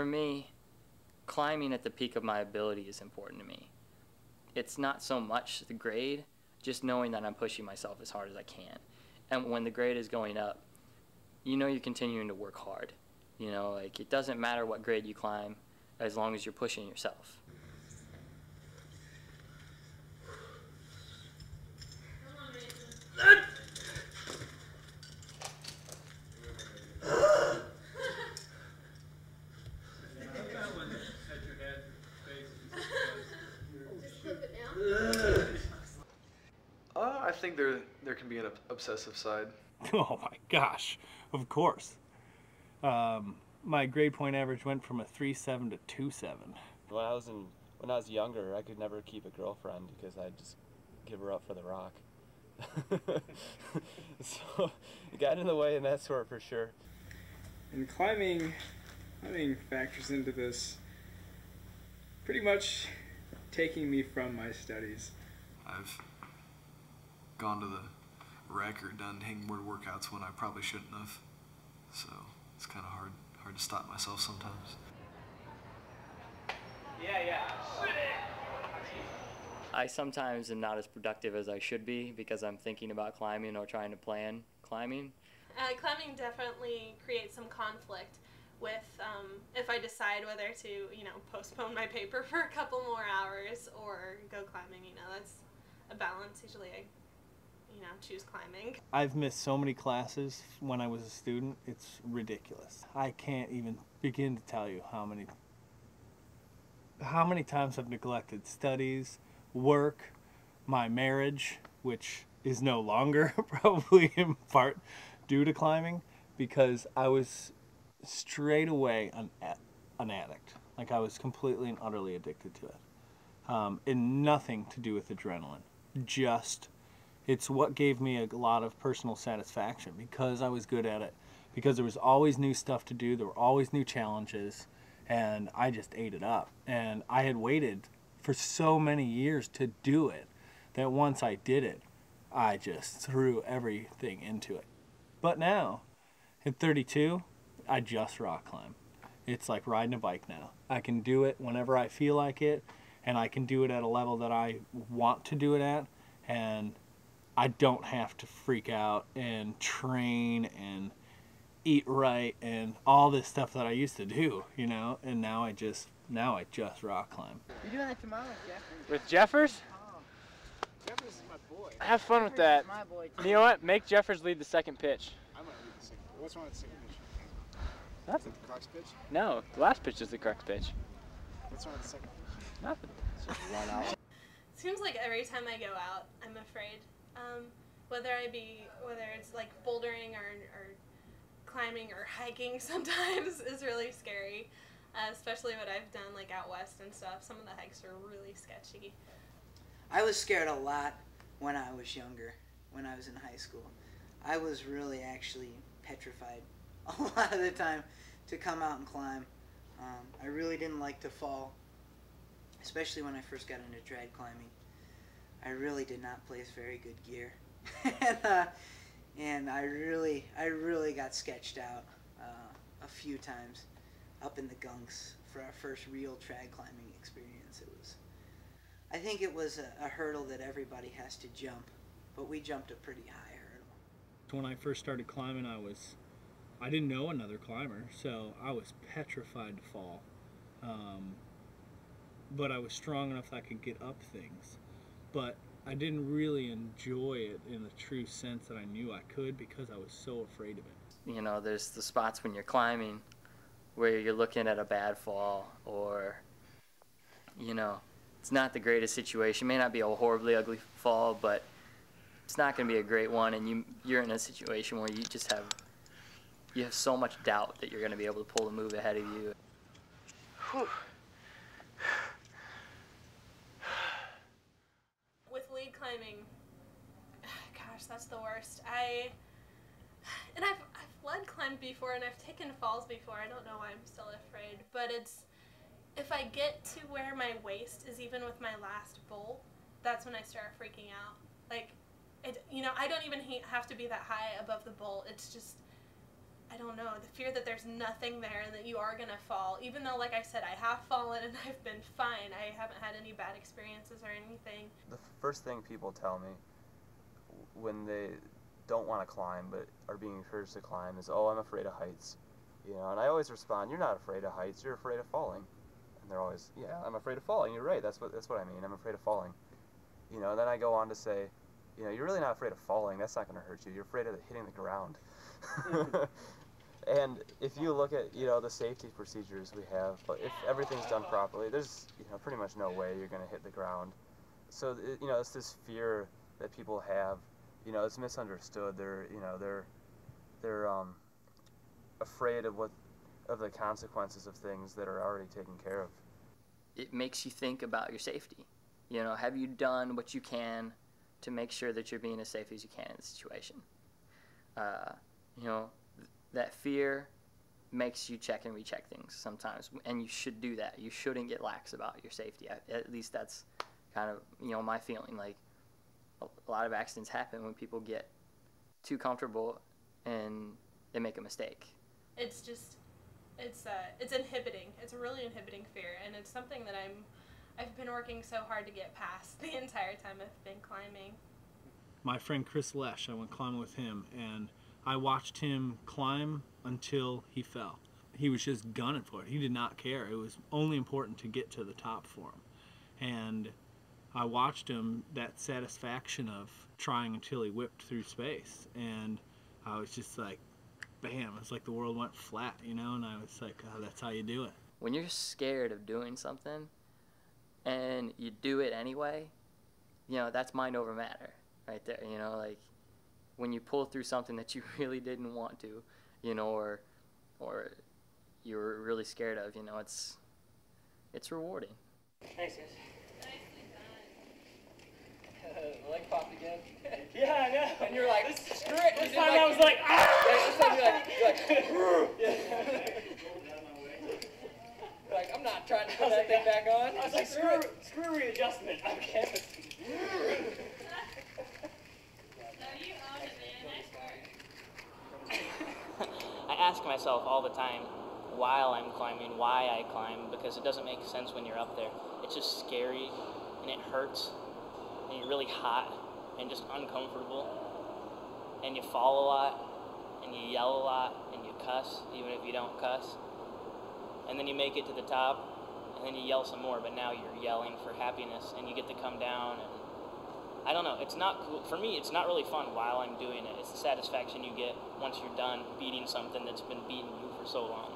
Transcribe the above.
For me, climbing at the peak of my ability is important to me. It's not so much the grade, just knowing that I'm pushing myself as hard as I can. And when the grade is going up, you know you're continuing to work hard. You know, like, it doesn't matter what grade you climb as long as you're pushing yourself. I think there can be an obsessive side. Oh my gosh, of course. My grade point average went from a 3.7 to 2.7. When I was younger, I could never keep a girlfriend because I'd just give her up for the rock. So it got in the way in that sort for sure. And climbing factors into this, pretty much taking me from my studies. I've gone to the rec or done hangboard workouts when I probably shouldn't have. So it's kind of hard to stop myself sometimes. I sometimes am not as productive as I should be because I'm thinking about climbing or trying to plan climbing. Climbing definitely creates some conflict with if I decide whether to, postpone my paper for a couple more hours or go climbing. That's a balance. Usually I choose climbing. I've missed so many classes when I was a student, it's ridiculous. I can't even begin to tell you how many times I've neglected studies, work, my marriage, which is no longer, probably in part due to climbing, because I was straight away an addict. Like, I was completely and utterly addicted to it. And nothing to do with adrenaline. It's what gave me a lot of personal satisfaction because I was good at it, because there was always new stuff to do, there were always new challenges, and I just ate it up. And I had waited for so many years to do it that once I did it, I just threw everything into it. But now, at 32, I just rock climb. It's like riding a bike now. I can do it whenever I feel like it, and I can do it at a level that I want to do it at, and I don't have to freak out and train and eat right and all this stuff that I used to do, and now I just rock climb. You're doing that tomorrow with Jeffers? With Jeffers? Oh. Jeffers is my boy. Have fun with that. My boy too. You know what? Make Jeffers lead the second pitch. I might read the second. What's wrong with the second pitch? Nothing. Is it the crux pitch? No, the last pitch is the crux pitch. What's wrong with the second pitch? Nothing. It's just run out. Seems like every time I go out, I'm afraid. Whether it's like bouldering or climbing or hiking sometimes is really scary. Especially what I've done like out west and stuff. Some of the hikes are really sketchy. I was scared a lot when I was younger, when I was in high school. I was really actually petrified a lot of the time to come out and climb. I really didn't like to fall, especially when I first got into trad climbing. I really did not place very good gear. And I really got sketched out a few times up in the gunks for our first real trad climbing experience. I think it was a hurdle that everybody has to jump, but we jumped a pretty high hurdle. When I first started climbing, I didn't know another climber, so I was petrified to fall. But I was strong enough that I could get up things. But I didn't really enjoy it in the true sense that I knew I could because I was so afraid of it. There's the spots when you're climbing where you're looking at a bad fall, or, it's not the greatest situation. It may not be a horribly ugly fall, but it's not going to be a great one, and you're in a situation where you have so much doubt that you're going to be able to pull the move ahead of you. Whew. With lead climbing, gosh, that's the worst. I've lead climbed before and I've taken falls before. I don't know why I'm still afraid, but if I get to where my waist is even with my last bolt, that's when I start freaking out. Like, I don't even have to be that high above the bolt. It's just I don't know, the fear that there's nothing there and that you are gonna fall. Even though, like I said, I have fallen and I've been fine. I haven't had any bad experiences or anything. The first thing people tell me when they don't want to climb but are being encouraged to climb is, "Oh, I'm afraid of heights." You know, and I always respond, "You're not afraid of heights, you're afraid of falling." And they're always, "Yeah, I'm afraid of falling. You're right. That's what I mean. I'm afraid of falling." You know, and then I go on to say, "You know, you're really not afraid of falling. That's not going to hurt you. You're afraid of hitting the ground." And if you look at, you know, the safety procedures we have, if everything's done properly, there's, you know, pretty much no way you're going to hit the ground. So, you know, it's this fear that people have. You know, it's misunderstood. They're, you know, they're afraid of the consequences of things that are already taken care of. It makes you think about your safety. You know, have you done what you can to make sure that you're being as safe as you can in the situation? You know, that fear makes you check and recheck things sometimes, and you should do that. You shouldn't get lax about your safety. At least that's kind of, you know, my feeling. Like, a lot of accidents happen when people get too comfortable and they make a mistake. It's just, it's inhibiting. It's a really inhibiting fear, and it's something that I've been working so hard to get past the entire time I've been climbing. My friend Chris Lesh, I went climbing with him, and I watched him climb until he fell. He was just gunning for it. He did not care. It was only important to get to the top for him. And I watched him, that satisfaction of trying until he whipped through space. And I was just like, bam, it's like the world went flat, you know? And I was like, oh, that's how you do it. When you're scared of doing something and you do it anyway, you know, that's mind over matter right there. You know, like, when you pull through something that you really didn't want to, you know, or you were really scared of, you know, it's rewarding. Thanks, guys. Leg popped again. Yeah, I know. And you're like, screw it. This time I was like, ah! This time you're like, you're like, I'm not trying to put that thing back on. I was like, screw readjustment. Okay. I ask myself all the time while I'm climbing why I climb, because it doesn't make sense when you're up there. It's just scary and it hurts and you're really hot and just uncomfortable and you fall a lot and you yell a lot and you cuss even if you don't cuss, and then you make it to the top and then you yell some more, but now you're yelling for happiness and you get to come down, and I don't know, it's not cool. For me, it's not really fun while I'm doing it. It's the satisfaction you get once you're done beating something that's been beating you for so long.